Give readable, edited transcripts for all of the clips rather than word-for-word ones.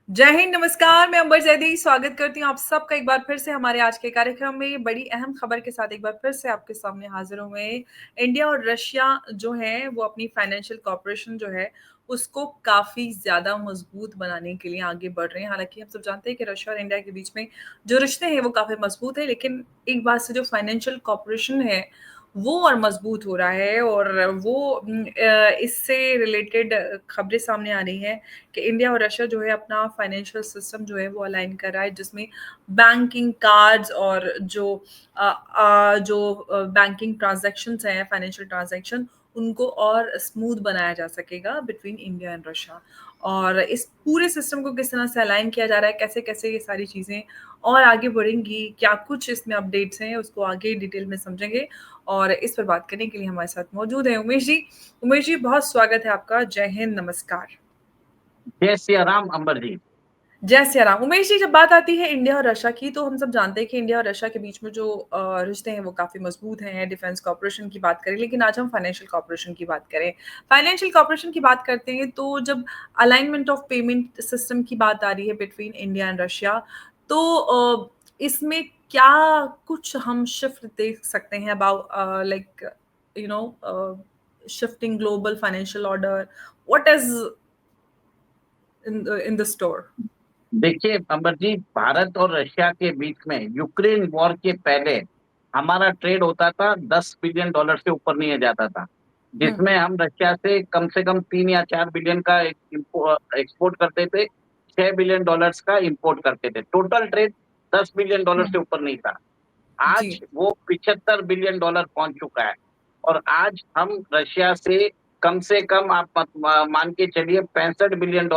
जय हिंद, नमस्कार। मैं अंबर जैदी स्वागत करती हूँ आप सबका एक बार फिर से हमारे आज के कार्यक्रम में। बड़ी अहम खबर के साथ एक बार फिर से आपके सामने हाजिर हुए हैं। इंडिया और रशिया जो है वो अपनी फाइनेंशियल कॉर्पोरेशन जो है उसको काफ़ी ज़्यादा मजबूत बनाने के लिए आगे बढ़ रहे हैं। हालाँकि हम सब जानते हैं कि रशिया और इंडिया के बीच में जो रिश्ते हैं वो काफ़ी मजबूत है, लेकिन एक बात से जो फाइनेंशियल कॉर्पोरेशन है वो और मजबूत हो रहा है और वो इससे रिलेटेड खबरें सामने आ रही हैं कि इंडिया और रशिया जो है अपना फाइनेंशियल सिस्टम जो है वो अलाइन कर रहा है, जिसमें बैंकिंग कार्ड्स और जो बैंकिंग ट्रांजैक्शंस हैं, फाइनेंशियल ट्रांजैक्शन, उनको और स्मूथ बनाया जा सकेगा बिटवीन इंडिया एंड रशिया। और इस पूरे सिस्टम को किस तरह से अलाइन किया जा रहा है, कैसे कैसे ये सारी चीज़ें और आगे बढ़ेंगी, क्या कुछ इसमें अपडेट्स हैं, उसको आगे डिटेल में समझेंगे। और इस पर बात करने के लिए हमारे साथ मौजूद है उमेश जी। उमेश जी, बहुत स्वागत है आपका। जय हिंद, नमस्कार। जय सिया राम अंबर जी। जय सिया राम। उमेश जी, जब बात आती है इंडिया और रशिया की, तो हम सब जानते हैं कि इंडिया और रशिया के बीच में जो रिश्ते हैं वो काफ़ी मज़बूत हैं। डिफेंस कॉर्पोरेशन की बात करें, लेकिन आज हम फाइनेंशियल कॉर्पोरेशन की बात करें। फाइनेंशियल कॉर्पोरेशन की बात करते हैं तो जब अलाइनमेंट ऑफ पेमेंट सिस्टम की बात आ रही है बिटवीन इंडिया एंड रशिया, तो इसमें क्या कुछ हम शिफ्ट देख सकते हैं about like you know shifting global financial order? What is in the store? देखिए अंबर जी, भारत और रशिया के बीच में यूक्रेन वॉर के पहले हमारा ट्रेड होता था, $10 बिलियन से ऊपर नहीं जाता था, हुँ, जिसमें हम रशिया से कम 3 या 4 बिलियन का एक्सपोर्ट करते थे, $6 बिलियन का इंपोर्ट करते थे। टोटल ट्रेड $10 बिलियन हुँ। से ऊपर नहीं था। जी। आज वो $75 बिलियन पहुंच चुका है। और आज हम रशिया से कम आप मान के चलिए $65 बिलियन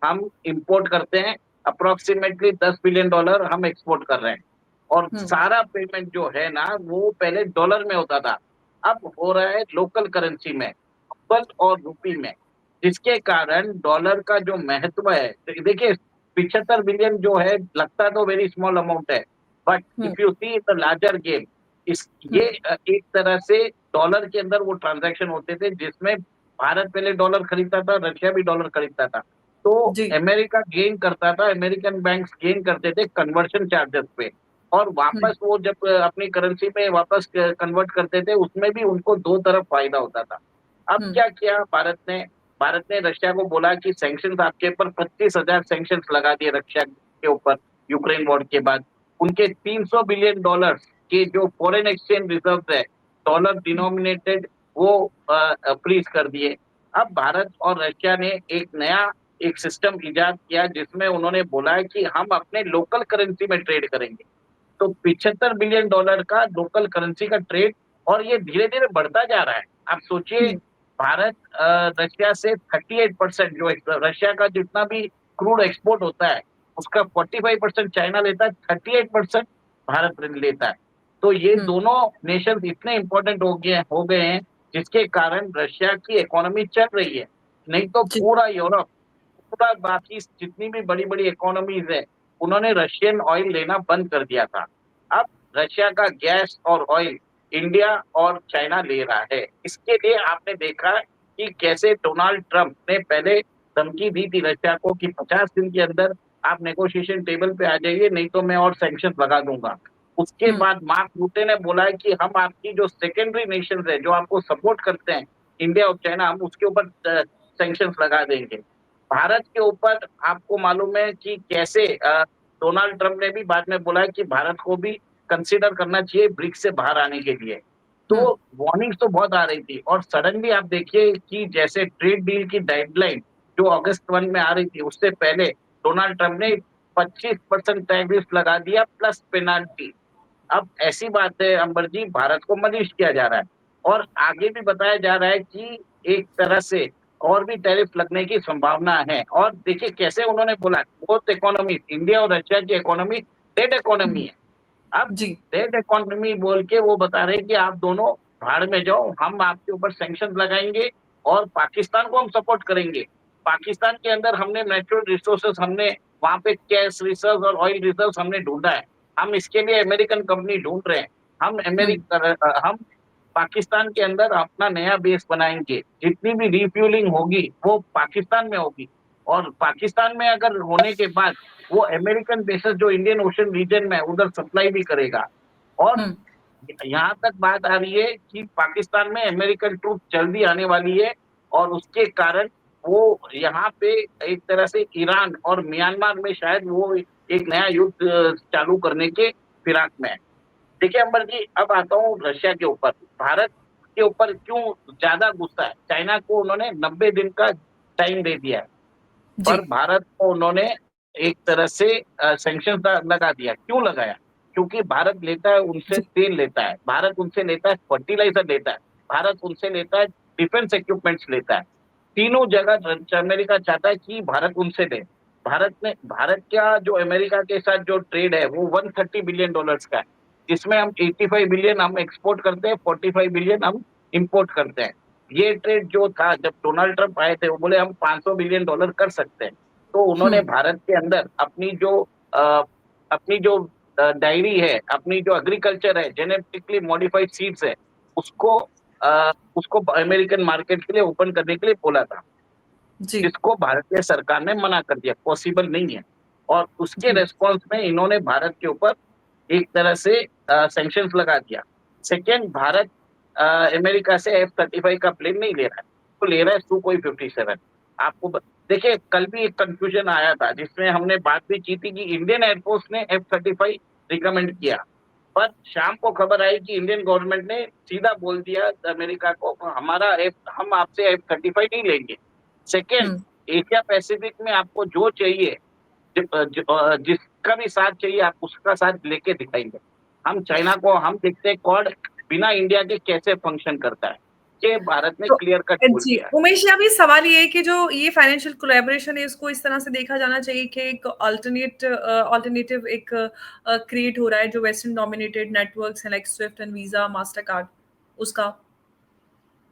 हम इंपोर्ट करते हैं। अप्रोक्सीमेटली $10 बिलियन हम एक्सपोर्ट कर रहे हैं। और हुँ, सारा पेमेंट जो है ना, वो पहले डॉलर में होता था, अब हो रहा है लोकल करेंसी में, रूबल और रुपी में, जिसके कारण डॉलर का जो महत्व है, देखिए 75 बिलियन जो है लगता तो वेरी स्मॉल अमाउंट है, but hmm, if you see the larger game, इस हुँ। ये एक तरह से डॉलर के अंदर वो ट्रांजैक्शन होते थे, जिसमें भारत पहले डॉलर खरीदता था, रशिया भी डॉलर खरीदता था। तो जी। अमेरिका गेन करता था, अमेरिकन बैंक्स गेन करते थे कन्वर्शन चार्जेस पे, और हुँ, वापस वो जब अपनी करेंसी में वापस कन्वर्ट करते थे, उसमें भी उनको दो तरफ फायदा होता था। अब हुँ, क्या किया भारत ने रशिया को बोला कि सैंक्शंस आपके ऊपर 25,000 सैंक्शंस लगा दिए रशिया के ऊपर, यूक्रेन वॉर के बाद। उनके $300 बिलियन के जो फॉरेन एक्सचेंज रिजर्व है, डॉलर डिनोमिनेटेड, वो फ्रीज कर दिए। अब भारत और रशिया ने एक सिस्टम इजाद किया, जिसमें उन्होंने बोला है कि हम अपने लोकल करेंसी में ट्रेड करेंगे। तो $75 बिलियन का लोकल करेंसी का ट्रेड, और ये धीरे-धीरे बढ़ता जा रहा है। आप सोचिए, हुँ, भारत रशिया से 38%, जो रशिया का जितना भी क्रूड एक्सपोर्ट होता है, उसका 45% चाइना लेता है, 38% भारत लेता है। तो ये हुँ, दोनों नेशंस इतने इम्पोर्टेंट हो गए हैं, जिसके कारण रशिया की इकोनॉमी चल रही है। नहीं तो जी। पूरा यूरोप, पूरा बाकी जितनी भी बड़ी-बड़ी इकोनॉमीज़ है, उन्होंने रशियन ऑयल लेना बंद कर दिया था। अब रशिया का गैस और ऑयल इंडिया और चाइना ले रहा है। इसके लिए आपने देखा कि कैसे डोनाल्ड ट्रम्प ने पहले धमकी दी थी रशिया को कि 50 दिन के अंदर आप नेगोशिएशन टेबल पे आ जाइए, नहीं तो मैं और सैंक्शन लगा दूँगा। उसके हुँ, बाद मार्क रूटे ने बोला है कि हम आपकी जो सेकेंडरी नेशंस है, जो आपको सपोर्ट करते हैं, इंडिया और चाइना, हम उसके ऊपर सैंक्शंस लगा देंगे। भारत के ऊपर आपको मालूम है कि कैसे डोनाल्ड ट्रम्प ने भी बाद में बोला है कि भारत को भी कंसीडर करना चाहिए ब्रिक्स से बाहर आने के लिए। तो हुँ, वार्निंग्स तो बहुत आ रही थी, और सडनली आप देखिए कि जैसे ट्रेड डील की डेडलाइन जो अगस्त 1 में आ रही थी, उससे पहले डोनाल्ड ट्रम्प ने 25% टैरिफ लगा दिया प्लस पेनाल्टी। अब ऐसी बात है अंबर जी, भारत को मलिश किया जा रहा है, और आगे भी बताया जा रहा है कि एक तरह से और भी टैरिफ लगने की संभावना है। और देखिए कैसे उन्होंने बोला, बोथ इकोनॉमी, इंडिया और रशिया की इकोनॉमी डेड इकोनॉमी हुँ, है। अब जी। डेड इकोनॉमी बोल के वो बता रहे हैं कि आप दोनों भाड़ में जाओ, हम आपके ऊपर सैंक्शन लगाएंगे और पाकिस्तान को हम सपोर्ट करेंगे। पाकिस्तान के अंदर हमने नेचुरल रिसोर्सेस, हमने वहां पे कैश रिजर्व और ऑयल रिजर्व हमने ढूंढा है। हम इसके लिए अमेरिकन कंपनी ढूंढ रहे हैं। हुँ, हम पाकिस्तान के अंदर अपना नया बेस बनाएंगे, जितनी भी रिफ्यूलिंग होगी वो पाकिस्तान में होगी। और पाकिस्तान में अगर होने के बाद वो अमेरिकन बेसेस जो इंडियन ओशन रीजन में है, उधर सप्लाई भी करेगा। और हम्म। यहाँ तक बात आ रही है कि पाकिस्तान में अमेरिकन ट्रूप जल्दी आने वाली है, और उसके कारण वो यहाँ पे एक तरह से ईरान और म्यांमार में शायद वो एक नया युद्ध चालू करने के फिराक में है। देखिए अंबर जी, अब आता हूँ रशिया के ऊपर। भारत के ऊपर क्यों ज्यादा गुस्सा है? चाइना को उन्होंने 90 दिन का टाइम दे दिया है, जी। पर भारत को उन्होंने एक तरह से सैंक्शन लगा दिया। क्यों लगाया? क्योंकि भारत लेता है उनसे जी। तेल लेता है, भारत उनसे लेता है फर्टिलाइजर लेता है, भारत उनसे लेता है डिफेंस इक्विपमेंट्स लेता है। तीनों जगह अमेरिका चाहता है कि भारत उनसे ले। भारत का जो अमेरिका के साथ जो ट्रेड है वो $130 बिलियन का है, जिसमें हम 85 बिलियन हम एक्सपोर्ट करते हैं, 45 बिलियन हम इंपोर्ट करते हैं। ये ट्रेड जो था, जब डोनाल्ड ट्रंप आए थे वो बोले हम $500 बिलियन कर सकते हैं। तो उन्होंने हम्म। भारत के अंदर अपनी जो डायरी है, अपनी जो एग्रीकल्चर है, जेनेटिकली मॉडिफाइड सीड्स है, उसको उसको अमेरिकन मार्केट के लिए ओपन करने के लिए बोला था, जी। जिसको भारतीय सरकार ने मना कर दिया, पॉसिबल नहीं है। और उसके जी। रेस्पॉन्स में इन्होंने भारत के ऊपर एक तरह से सैंक्शंस लगा दिया। सेकेंड, भारत अमेरिका से F-35 का प्लेन नहीं ले रहा है, तो ले रहा है Su-57। आपको देखिए, कल भी एक कंफ्यूजन आया था जिसमें हमने बात भी की थी कि इंडियन एयरफोर्स ने F-35 रिकमेंड किया, पर शाम को खबर आई कि इंडियन गवर्नमेंट ने सीधा बोल दिया अमेरिका को, हम आपसे F-35 नहीं लेंगे। सेकेंड, हम्म। एशिया पैसिफिक में आपको जो चाहिए, जिसका भी साथ चाहिए, आप उसका साथ लेके दिखाएंगे। हम चाइना को हम देखते हैं क्वाड बिना इंडिया के कैसे फंक्शन करता है, ये भारत ने तो क्लियर कट बोल जी, दिया है। उमेश जी, अभी सवाल ये है कि जो ये फाइनेंशियल कोलैबोरेशन है, इसको इस तरह से देखा जाना चाहिए कि एक अल्टरनेटिव एक क्रिएट हो रहा है, जो वेस्टर्न डोमिनेटेड नेटवर्क्स हैं like Swift and visa, Mastercard, उसका।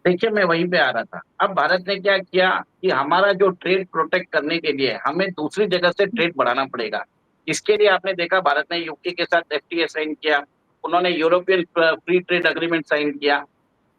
देखिए, मैं वहीं पे आ रहा था। अब भारत ने क्या किया कि हमारा जो ट्रेड प्रोटेक्ट करने के लिए हमें दूसरी जगह से ट्रेड बढ़ाना पड़ेगा। इसके लिए आपने देखा भारत ने यूके के साथ एफटीए साइन किया, उन्होंने European free trade agreement sign किया।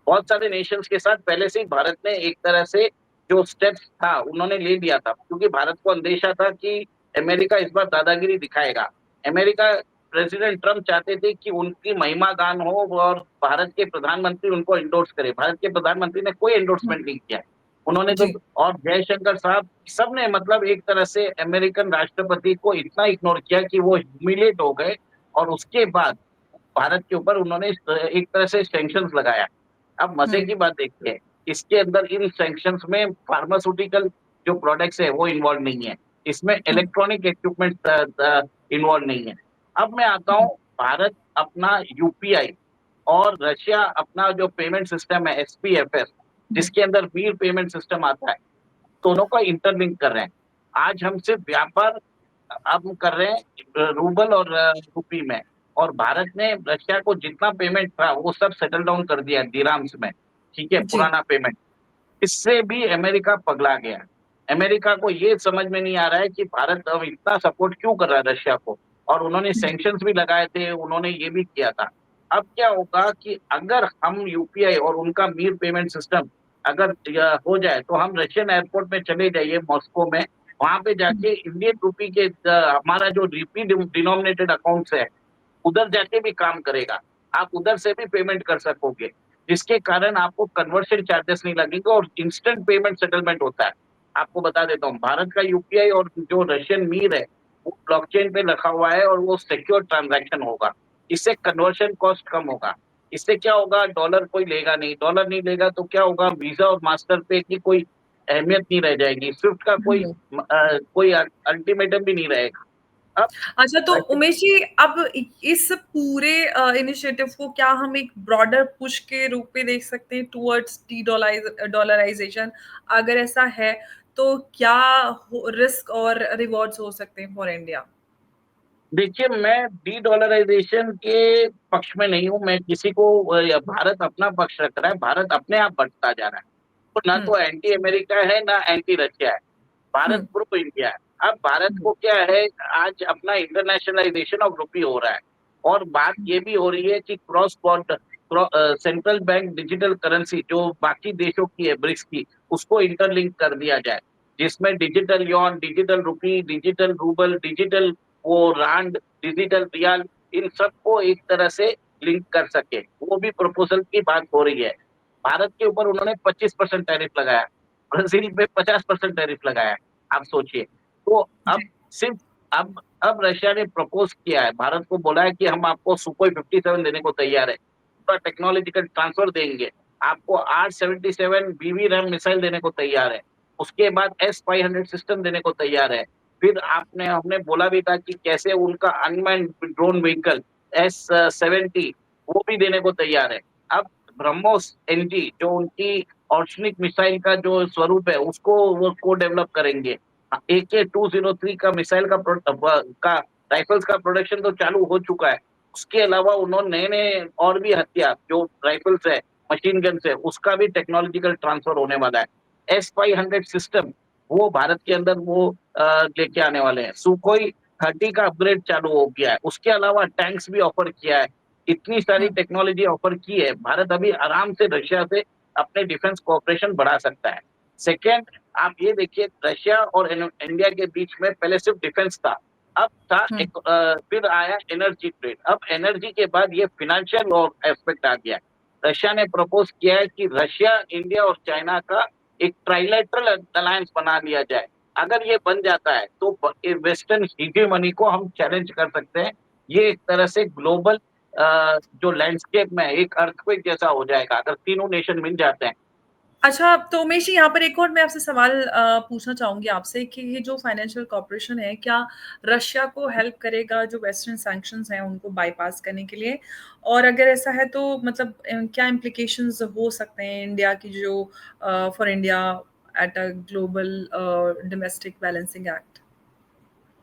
बहुत सारे नेशंस के साथ पहले से ही भारत ने एक तरह से जो स्टेप्स था उन्होंने ले लिया था, क्योंकि भारत को अंदेशा था कि अमेरिका इस बार दादागिरी दिखाएगा। अमेरिका, प्रेसिडेंट ट्रम्प चाहते थे कि उनकी महिमा गान हो और भारत के प्रधानमंत्री उनको इंडोर्स करे। भारत के प्रधानमंत्री ने कोई हुँ। एंडोर्समेंट नहीं किया। उन्होंने तो, जी। और जयशंकर साहब, सबने मतलब एक तरह से अमेरिकन राष्ट्रपति को इतना इग्नोर किया कि वो ह्यूमिलेट हो गए। और उसके बाद भारत के ऊपर उन्होंने एक तरह से सैंक्शंस लगाया। अब हुँ। मजे की बात देखिए, इसके अंदर इन सैंक्शंस में फार्मास्यूटिकल जो प्रोडक्ट्स है वो इन्वॉल्व नहीं है, इसमें हुँ। इलेक्ट्रॉनिक इक्विपमेंट इन्वॉल्व नहीं है। अब मैं आता हुँ। हूँ, भारत अपना यूपीआई और रशिया अपना जो पेमेंट सिस्टम है एसपीएफएस, हुँ। जिसके अंदर बिल पेमेंट सिस्टम आता है, दोनों का इंटरलिंक कर रहे हैं। आज हम सिर्फ व्यापार अब हम कर रहे हैं रूबल और रुपी में, और भारत ने रशिया को जितना पेमेंट था वो सब सेटल डाउन कर दिया दिराम्स में, ठीक है, जी। पुराना पेमेंट। इससे भी अमेरिका पगला गया। अमेरिका को ये समझ में नहीं आ रहा है कि भारत अब इतना सपोर्ट क्यों कर रहा है रशिया को, और उन्होंने हुँ। सैंक्शंस भी लगाए थे, उन्होंने ये भी किया था। अब क्या होगा कि अगर हम यूपीआई और उनका मीर पेमेंट सिस्टम अगर हो जाए, तो हम रशियन एयरपोर्ट में चले जाइए मॉस्को में, वहां पे हुँ। जाके इंडियन रूपी के हमारा जो रूपी डिनोमिनेटेड अकाउंट्स है, उधर जाके भी काम करेगा। आप उधर से भी पेमेंट कर सकोगे, जिसके कारण आपको कन्वर्शन चार्जेस नहीं लगेंगे और इंस्टेंट पेमेंट सेटलमेंट होता है। आपको बता देता हूँ, भारत का यूपीआई और जो रशियन मीर है वो ब्लॉकचेन पे रखा हुआ है, और वो सिक्योर ट्रांजैक्शन होगा। इससे कन्वर्शन कॉस्ट कम होगा। इससे क्या होगा, डॉलर कोई लेगा नहीं, डॉलर नहीं लेगा तो क्या होगा, वीजा और मास्टर पे की कोई अहमियत नहीं रह जाएगी, स्विफ्ट का हुँ। कोई अल्टीमेटम भी नहीं रहेगा। अब अच्छा, तो उमेश जी, अब इस पूरे इनिशिएटिव को क्या हम एक ब्रॉडर पुश के रूप में देख सकते हैं टुवर्ड्स डॉलराइजेशन? अगर ऐसा है, तो क्या रिस्क और रिवॉर्ड्स हो सकते हैं फॉर इंडिया? देखिए, मैं डी-डॉलराइज़ेशन के पक्ष में नहीं हूँ, मैं किसी को भारत अपना पक्ष रख रहा है, भारत अपने आप बढ़ता जा रहा है। तो ना हुँ। तो एंटी अमेरिका है, ना एंटी रशिया है, भारत हुँ। प्रो इंडिया है। अब भारत हुँ। को क्या है, आज अपना इंटरनेशनलाइज़ेशन ऑफ रूपी हो रहा है, और बात हुँ। ये भी हो रही है कि सेंट्रल बैंक डिजिटल करेंसी जो बाकी देशों की है ब्रिक्स की, उसको इंटरलिंक कर दिया जाए, जिसमें digital Yon, digital rupee, digital rouble, digital वो रांड, डिजिटल रियाल, इन सबको एक तरह से लिंक कर सके, वो भी प्रपोजल की बात हो रही है। भारत के ऊपर उन्होंने 25% टैरिफ लगाया, ब्राजील पे 50% टैरिफ लगाया, आप सोचिए। तो अब जी। सिर्फ अब रशिया ने प्रपोज किया है, भारत को बोला है कि हम आपको सुखोई 57 देने को तैयार है, पूरा टेक्नोलॉजिकल ट्रांसफर देंगे, आपको R-77 बीवी रैम मिसाइल देने को तैयार है, उसके बाद S-500 सिस्टम देने को तैयार है। फिर आपने हमने बोला भी था कि कैसे उनका अनमैन्ड ड्रोन व्हीकल S-70 वो भी देने को तैयार है। अब ब्रह्मोस एनजी जो उनकी ऑर्शनिक मिसाइल का जो स्वरूप है उसको वो को डेवलप करेंगे। AK-203 का मिसाइल का राइफल्स का प्रोडक्शन तो चालू हो चुका है। उसके अलावा उन्होंने नए-नए और भी हथियार जो राइफल्स है, मशीन गन्स है, उसका भी टेक्नोलॉजिकल ट्रांसफर होने वाला है। S-500 सिस्टम वो भारत के अंदर वो लेके आने वाले हैं। सुखोई 30 का अपग्रेड चालू हो गया है। उसके अलावा टैंक्स भी ऑफर किया है। इतनी सारी हुँ। टेक्नोलॉजी ऑफर की है, भारत अभी आराम से रशिया से अपने डिफेंस कोऑपरेशन बढ़ा सकता है। सेकंड, आप ये देखिए रशिया और इंडिया के बीच में पहले सिर्फ डिफेंस था, अब था हुँ। एक फिर आया एनर्जी ट्रेड, अब एनर्जी के बाद ये फाइनेंशियल और एस्पेक्ट आ गया। रशिया ने प्रपोज किया है कि रशिया, इंडिया और चाइना का एक ट्राइलेटरल अलायंस बना लिया जाए। अगर ये बन जाता है तो वेस्टर्न हीजेमनी को हम चैलेंज कर सकते हैं। ये एक तरह से ग्लोबल जो लैंडस्केप में एक अर्थक्वेक जैसा हो जाएगा अगर तीनों नेशन मिल जाते हैं। अच्छा, तो उमेश जी यहाँ पर एक और मैं आपसे सवाल पूछना चाहूँगी आपसे कि ये जो फाइनेंशियल कॉर्पोरेशन है, क्या रशिया को हेल्प करेगा जो वेस्टर्न सैंक्शंस हैं, उनको बायपास करने के लिए? और अगर ऐसा है तो मतलब क्या इम्प्लिकेशंस हो सकते हैं इंडिया की जो for India at a global domestic balancing act?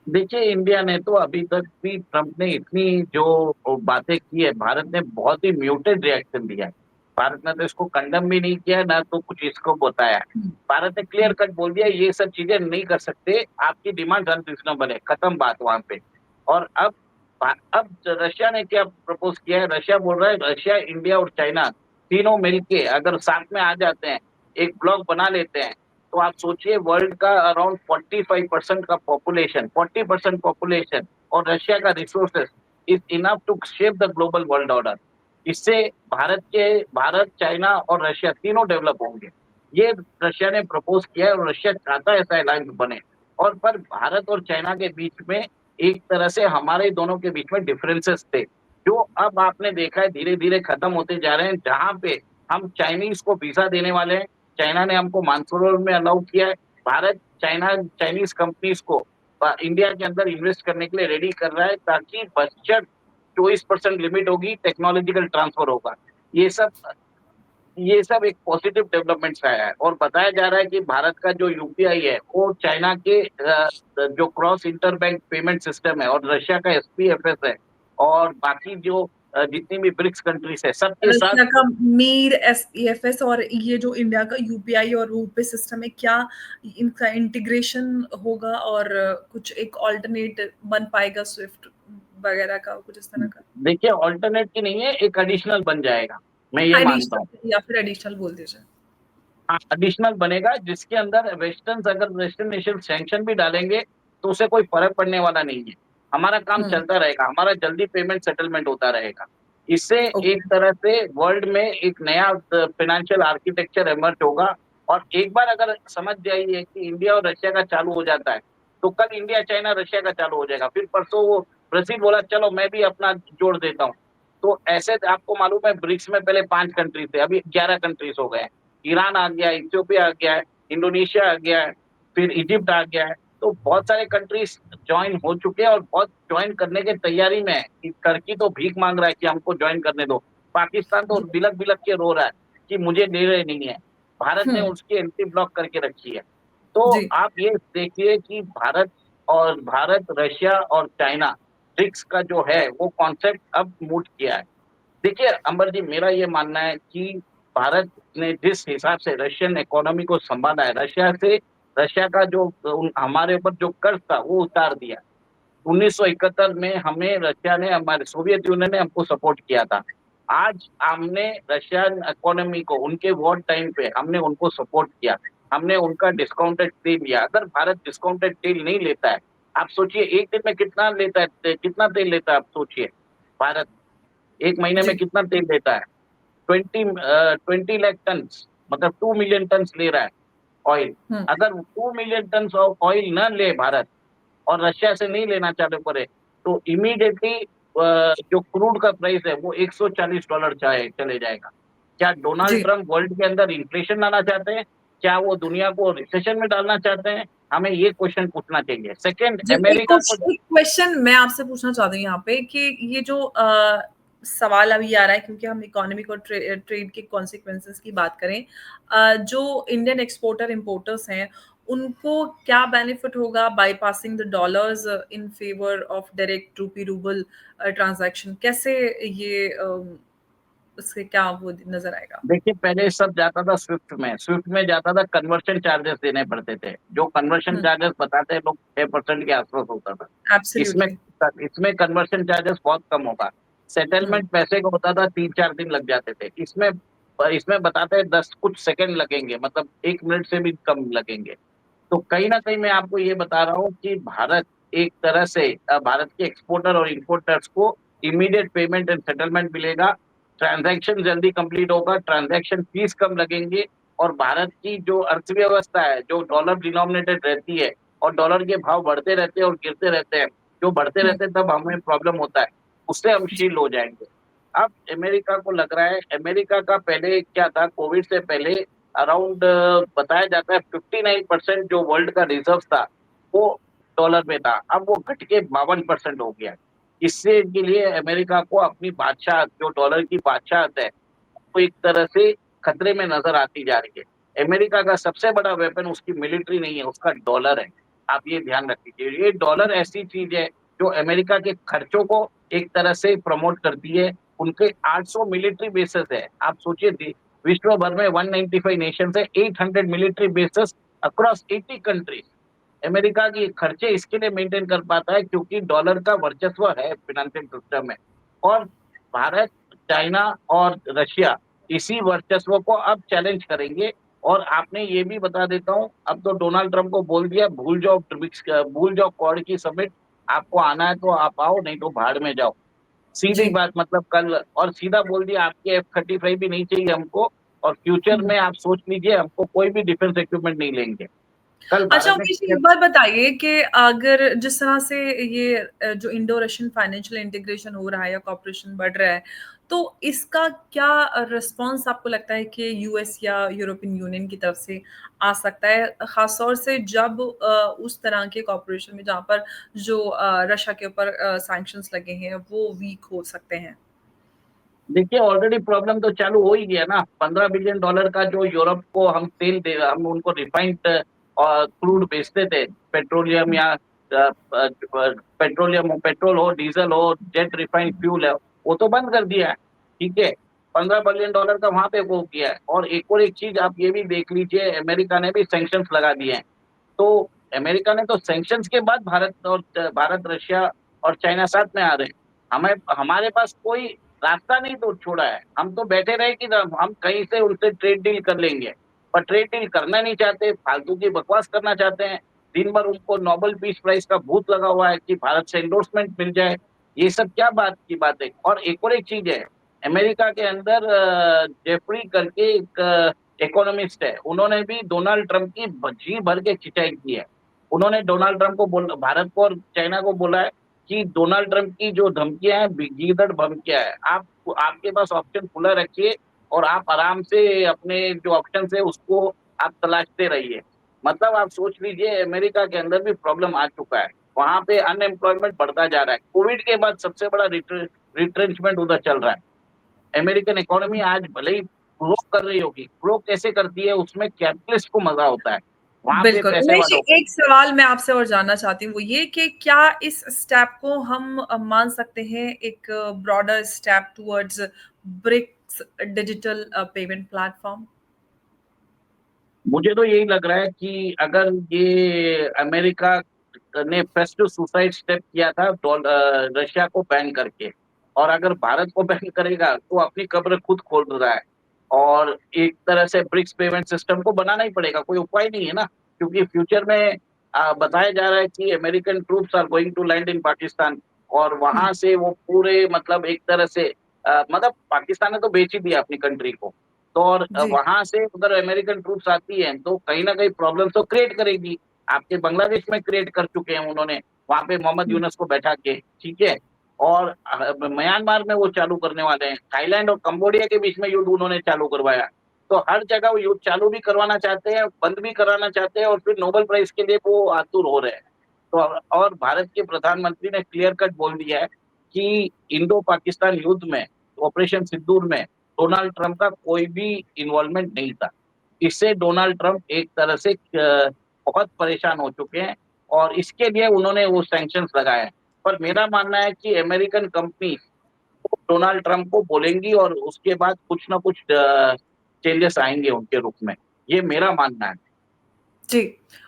देखिए इंडिया ने तो अभी तक भी ट्रंप ने इतनी जो बातें की है, भारत ने बहुत ही म्यूटेड रिएक्शन दिया है। भारत ने तो इसको कंडम भी नहीं किया, ना तो कुछ इसको बताया है। हुँ, भारत ने क्लियर हुँ, कट बोल दिया ये सब चीजें नहीं कर सकते, आपकी डिमांड अनरीजनेबल है, खत्म बात वहां पे। और अब रशिया ने क्या प्रपोज किया है, रशिया बोल रहा है रशिया, इंडिया और चाइना तीनों मिलके अगर साथ में आ जाते हैं, एक ब्लॉक बना लेते हैं, तो आप सोचिए वर्ल्ड का अराउंड 45% का पॉपुलेशन, 40% पॉपुलेशन और रशिया का resources is enough to shape the global world order. इससे भारत, चाइना और रशिया तीनों डेवलप होंगे। ये रशिया ने प्रपोज किया है और रशिया चाहता है ऐसा अलायंस बने। और पर भारत और चाइना के बीच में एक तरह से हमारे दोनों के बीच में डिफरेंसेस थे, जो अब आपने देखा है धीरे-धीरे खत्म होते जा रहे हैं, जहाँ पे हम चाइनीज़ को वीज़ा देने वाले हैं, चाइना ने हमको मानसरोवर में अलाउ किया है, भारत चाइनीज़ कंपनीज़ को इंडिया के अंदर इन्वेस्ट करने के लिए रेडी कर रहा है ताकि बजट 24% लिमिट होगी, टेक्नोलॉजिकल ट्रांसफर होगा। ये सब ये सब एक पॉजिटिव डेवलपमेंट्स आया है और बताया जा रहा है कि भारत का जो यूपीआई है, वो चाइना के जो cross inter bank payment system है और रशिया का एसपीएफएस है और बाकी जो जितनी भी ब्रिक्स कंट्रीज है, सबके साथ रशिया का मीर, एसईएफएस और ये जो इंडिया का यूपीआई और रूपे सिस्टम है, क्या इनका इंटीग्रेशन होगा और कुछ एक अल्टरनेट बन पाएगा स्विफ्ट वगैरह का कुछ इस तरह का? देखिए अल्टरनेट की नहीं है, एक एडिशनल बन जाएगा, मैं ये हाँ, मानता हूँ। एडिशनल या फिर एडिशनल बोल दीजिए। हाँ, एडिशनल बनेगा जिसके अंदर अगर वेस्टर्न नेशन सैंक्शन भी डालेंगे, तो उसे कोई फ़र्क पड़ने वाला नहीं है। हमारा काम हुँ, चलता रहेगा, हमारा जल्दी पेमेंट सेटलमेंट होता रहेगा। इससे ओके। एक तरह से वर्ल्ड में एक नया फाइनेंशियल आर्किटेक्चर इमर्ज होगा और एक बार अगर समझ जाइए कि इंडिया और रशिया का चालू हो जाता है, तो कल इंडिया, चाइना, रशिया का चालू हो जाएगा। फिर परसों वो ब्राज़ील बोला चलो मैं भी अपना जोड़ देता हूँ। तो ऐसे आपको मालूम है ब्रिक्स में पहले 5 कंट्रीज़ थे, अभी 11 कंट्रीज़ हो गए हैं। ईरान आ गया है, इथियोपिया आ गया है, इंडोनेशिया आ गया है, फिर इजिप्ट आ गया है। तो बहुत सारे कंट्रीज जॉइन हो चुके हैं और बहुत जॉइन करने की तैयारी में है। कि टर्की तो भीख माँग रहा है कि हमको जॉइन करने दो। पाकिस्तान तो जी, बिलक-बिलक के रो रहा है कि मुझे दे रहे नहीं है। भारत हुँ, ने उसकी एंट्री ब्लॉक करके रखी है। तो जी, आप ये देखिए कि भारत, रशिया और चाइना ब्रिक्स का जो है वो कॉन्सेप्ट अब मूव किया है। देखिए अंबर जी, मेरा ये मानना है कि भारत ने जिस हिसाब से रशियन इकोनॉमी को सँभाला है, रशिया का जो हमारे ऊपर जो कर्ज था वो उतार दिया। 1971 में हमें रशिया ने, हमारे सोवियत यूनियन ने हमको सपोर्ट किया था। आज हमने रशियन इकोनॉमी को उनके वॉर टाइम पे हमने उनको सपोर्ट किया। हमने उनका डिस्काउंटेड तेल लिया। अगर भारत डिस्काउंटेड तेल नहीं लेता है, आप सोचिए एक दिन में कितना लेता है, कितना तेल लेता है, आप सोचिए भारत एक महीने में जी। कितना तेल लेता है। 20 लाख टन, मतलब 2 मिलियन टन ले रहा है ऑयल। हुँ। अगर 2 मिलियन टन ऑफ ऑयल न ले भारत और रशिया से नहीं लेना चालू करे, तो इमीडिएटली जो क्रूड का प्राइस है वो $140 चाहे चले जाएगा। क्या डोनाल्ड जी। ट्रम्प वर्ल्ड के अंदर इन्फ्लेशन लाना चाहते हैं? क्या वो दुनिया को रिसेशन में डालना चाहते हैं? हमें ये क्वेश्चन पूछना चाहिए। सेकंड, जी, अमेरिका को एक क्वेश्चन मैं आपसे पूछना चाहती हूँ यहाँ पे कि ये जो सवाल अभी आ रहा है, क्योंकि हम इकोनॉमिक और ट्रेड के कॉन्सिक्वेंसेस की बात करें, जो इंडियन एक्सपोर्टर इम्पोर्टर्स हैं, उनको क्या बेनिफिट होगा bypassing the dollars in favour of direct रूपी रूबल ट्रांजैक्शन? कैसे ये उससे क्या वो नजर आएगा? देखिए, पहले सब जाता था स्विफ्ट में जाता था, कन्वर्शन चार्जेस देने पड़ते थे। जो कन्वर्शन हुँ, चार्जेस बताते हैं लोग 6% के आसपास होता था। इसमें एब्सोल्युटली। इसमें कन्वर्शन चार्जेस बहुत कम होगा। हुँ, सेटलमेंट पैसे का होता था, 3-4 दिन लग जाते थे। इसमें इसमें बताते हैं 10 कुछ सेकंड लगेंगे, मतलब 1 मिनट से भी कम लगेंगे। तो कहीं न कहीं मैं आपको ये बता रहा हूँ कि भारत एक तरह से भारत के एक्सपोर्टर और इम्पोर्टर्स को इमीडिएट पेमेंट एंड सेटलमेंट मिलेगा, ट्रांज़ैक्शन जल्दी कंप्लीट होगा, ट्रांज़ैक्शन फीस कम लगेंगे और भारत की जो अर्थव्यवस्था है, जो डॉलर डिनोमिनेटेड रहती है और डॉलर के भाव बढ़ते रहते हैं और गिरते रहते हैं, जो बढ़ते हुँ, रहते हैं तब हमें प्रॉब्लम होता है, उससे हम जी। शील्ड हो जाएँगे। अब अमेरिका को लग रहा है, अमेरिका का पहले क्या था, कोविड से पहले अराउंड बताया जाता है 59% जो वर्ल्ड का रिजर्व था, वो डॉलर में था। अब वो घट के 52% हो गया है। इससे के लिए अमेरिका को अपनी बादशाहत, जो डॉलर की बादशाहत है, वो एक तरह से खतरे में नज़र आती जा रही है। अमेरिका का सबसे बड़ा वेपन उसकी मिलिट्री नहीं है, उसका डॉलर है। आप ये ध्यान रख लीजिए। ये डॉलर ऐसी चीज़ है, जो अमेरिका के खर्चों को एक तरह से प्रमोट करती है। उनके 800 मिलिट्री बेसेस है। आप सोचिए विश्व भर में 195 नेशंस है, 800 military bases across 80 countries. America की खर्चे इसके लिए मेंटेन कर पाता है क्योंकि डॉलर का वर्चस्व है फाइनेंशियल सिस्टम में। और भारत, चाइना और रशिया इसी वर्चस्व को अब चैलेंज करेंगे। और आपने ये भी बता देता हूँ, अब तो डोनाल्ड ट्रम्प को बोल दिया, भूल जाओ क्वाड की समिट, आपको आना है तो आप आओ, नहीं तो भाड़ में जाओ। सीधी जी। बात, मतलब कल और सीधा बोल दिया, आपके F-35 भी नहीं चाहिए हमको और फ्यूचर हुँ। में आप सोच लीजिए, हमको कोई भी डिफेंस इक्विपमेंट नहीं लेंगे। कल अच्छा, भारत ने उमेश जी, एक बात बताइए कि अगर जिस तरह से ये जो इंडो रशियन फाइनेंशियल इंटीग्रेशन हो रहा है या कॉर्पोरेशन बढ़ रहा है, तो इसका क्या रिस्पॉन्स आपको लगता है कि यूएस या यूरोपियन यूनियन की तरफ से आ सकता है? खास तौर से जब उस तरह के कॉर्पोरेशन में जहाँ पर जो रशिया के ऊपर सैंक्शंस लगे हैं, वो वीक हो सकते हैं? देखिए, ऑलरेडी प्रॉब्लम तो चालू हो ही गया ना। $15 बिलियन का जो यूरोप को हम उनको रिफाइंड क्रूड बेचते थे, पेट्रोलियम हुँ, या पेट्रोल हो, डीजल हो, जेट रिफाइंड फ्यूल है, वो तो बंद कर दिया है। ठीक है, $15 बिलियन का वहां पे वो किया है। और एक चीज आप ये भी देख लीजिए, अमेरिका ने भी सैंक्शंस लगा दिए हैं। तो अमेरिका ने तो सैंक्शंस के बाद भारत, रशिया और चाइना साथ में आ रहे हैं। हमें हमारे पास कोई रास्ता नहीं तो छोड़ा है। हम तो बैठे रहे कि हम कहीं से उनसे ट्रेड डील कर लेंगे, पर ट्रेड डील करना नहीं चाहते, फालतू की बकवास करना चाहते हैं। दिन भर उनको नोबेल पीस प्राइज का भूत लगा हुआ है कि भारत से एंडोर्समेंट मिल जाए। ये सब क्या बात की बात है। और एक चीज है, अमेरिका के अंदर जेफरी करके एक इकोनॉमिस्ट है, उन्होंने भी डोनाल्ड ट्रम्प की जी भर के खिंचाई की है। उन्होंने डोनाल्ड ट्रम्प को भारत को और चाइना को बोला है कि डोनाल्ड ट्रम्प की जो धमकियां हैं, गीदड़ धमकियां है। आपके पास ऑप्शन खुला रखिए और आप आराम से अपने जो ऑप्शन है उसको आप तलाशते रहिए। मतलब आप सोच लीजिए, अमेरिका के अंदर भी प्रॉब्लम आ चुका है। वहां पे अनएम्प्लॉयमेंट बढ़ता जा रहा है। कोविड के बाद सबसे बड़ा रिट्रेंचमेंट उधर चल रहा है। अमेरिकन इकोनॉमी आज भले ही ग्रो कर रही होगी, ग्रो कैसे करती है उसमें कैपिटलिस्ट को मजा होता है, वहां पे बिल्कुल। पैसे उमेश जी, वालों को। एक सवाल मैं आपसे और जानना चाहती हूँ, वो ये कि क्या इस स्टेप को हम मान सकते हैं एक broader step towards BRICS digital payment platform? मुझे तो यही लग रहा है कि अगर ये अमेरिका ने फर्स्ट सुसाइड स्टेप किया था रशिया को बैन करके, और अगर भारत को बैन करेगा तो अपनी कब्र खुद खोद रहा है। और एक तरह से ब्रिक्स पेमेंट सिस्टम को बनाना ही पड़ेगा, कोई उपाय नहीं है ना, क्योंकि फ्यूचर में बताया जा रहा है कि American troops are going to land in Pakistan, और वहां से वो पूरे मतलब एक तरह से मतलब पाकिस्तान ने तो बेच ही दिया अपनी कंट्री को, तो और जी। वहां से उधर अमेरिकन ट्रूप्स आती हैं तो कहीं ना कहीं प्रॉब्लम तो क्रिएट करेगी। आपके बांग्लादेश में क्रिएट कर चुके हैं उन्होंने, वहां पे मोहम्मद हुँ, यूनस को बैठा के, ठीक है। और म्यांमार में वो चालू करने वाले हैं, थाईलैंड और कंबोडिया के बीच में युद्ध उन्होंने चालू करवाया। तो हर जगह वो युद्ध चालू भी करवाना चाहते हैं, बंद भी कराना चाहते हैं, और फिर नोबेल प्राइज के लिए वो आतुर हो रहे हैं। तो और भारत के प्रधानमंत्री ने क्लियर कट बोल दिया है कि इंडो पाकिस्तान युद्ध में, ऑपरेशन सिंदूर में डोनाल्ड ट्रंप का कोई भी इन्वॉल्वमेंट नहीं था। इससे डोनाल्ड ट्रंप एक तरह से बहुत परेशान हो चुके हैं, और इसके लिए उन्होंने वो सैंक्शंस लगाए हैं। पर मेरा मानना है कि अमेरिकन कंपनी डोनाल्ड ट्रंप को बोलेंगी और उसके बाद कुछ ना कुछ चेंजेस आएंगे उनके रुख में, ये मेरा मानना है। जी।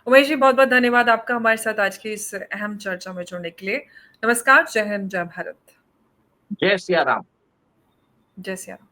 उमेश जी, बहुत-बहुत धन्यवाद आपका हमारे साथ आज की इस अहम चर्चा में जुड़ने के लिए। नमस्कार, जय हिंद, जय भारत। जय सिया राम। जय सिया राम।